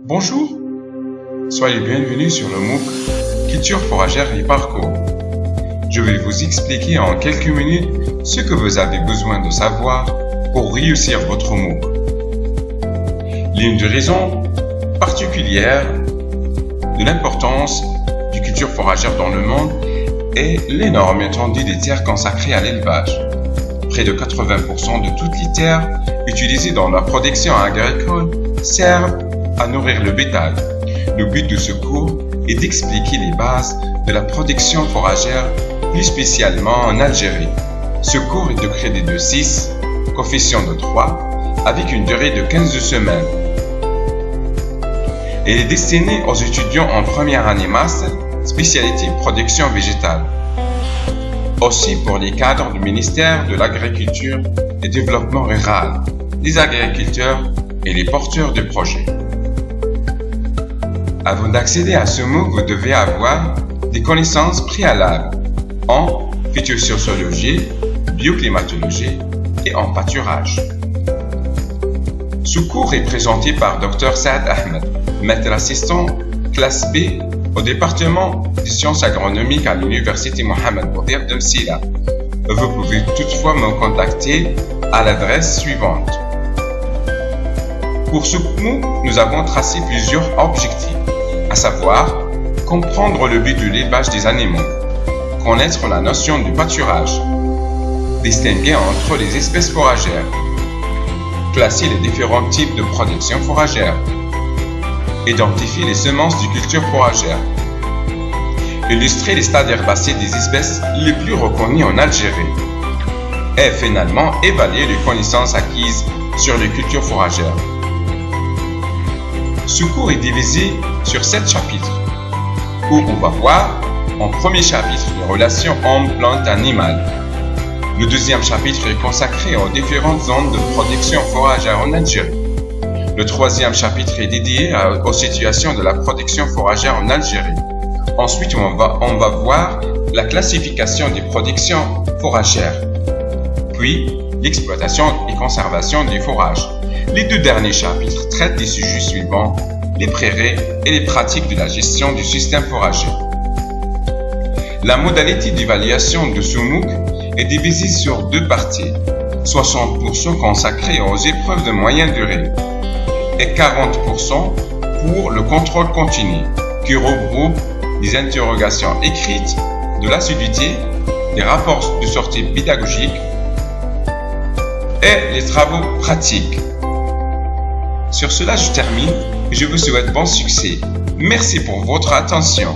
Bonjour, soyez bienvenus sur le MOOC Culture foragère et parcours. Je vais vous expliquer en quelques minutes ce que vous avez besoin de savoir pour réussir votre MOOC. L'une des raisons particulières de l'importance du culture foragère dans le monde est l'énorme étendue des terres consacrées à l'élevage. Près de 80% de toutes les terres utilisées dans la production agricole servent à nourrir le bétail. Le but de ce cours est d'expliquer les bases de la production foragère, plus spécialement en Algérie. Ce cours est de crédit de 6, coefficient de 3, avec une durée de 15 semaines. Il est destiné aux étudiants en première année master, spécialité production végétale. Aussi pour les cadres du ministère de l'Agriculture et du Développement rural, les agriculteurs et les porteurs de projets. Avant d'accéder à ce MOOC, vous devez avoir des connaissances préalables en phytosociologie, bioclimatologie et en pâturage. Ce cours est présenté par Dr Saad Ahmed, maître assistant classe B au département des sciences agronomiques à l'université Mohamed Boudir de Msila. Vous pouvez toutefois me contacter à l'adresse suivante. Pour ce MOOC, nous avons tracé plusieurs objectifs, à savoir comprendre le but de l'élevage des animaux, connaître la notion du pâturage, distinguer entre les espèces foragères, classer les différents types de production foragère, identifier les semences de culture foragère, illustrer les stades herbacés des espèces les plus reconnues en Algérie, et finalement évaluer les connaissances acquises sur les cultures foragères. Ce cours est divisé sur 7 chapitres, où on va voir en premier chapitre les relations homme-plante-animal. Le deuxième chapitre est consacré aux différentes zones de production foragère en Algérie. Le troisième chapitre est dédié aux situations de la production foragère en Algérie. Ensuite, on va voir la classification des productions foragères, puis l'exploitation et conservation du forage. Les deux derniers chapitres traitent des sujets suivants, les prairies et les pratiques de la gestion du système forager. La modalité d'évaluation de ce MOOC est divisée sur deux parties, 60% consacrés aux épreuves de moyenne durée et 40% pour le contrôle continu, qui regroupe les interrogations écrites, de l'assiduité, des rapports de sortie pédagogique et les travaux pratiques. Sur cela, je termine et je vous souhaite bon succès. Merci pour votre attention.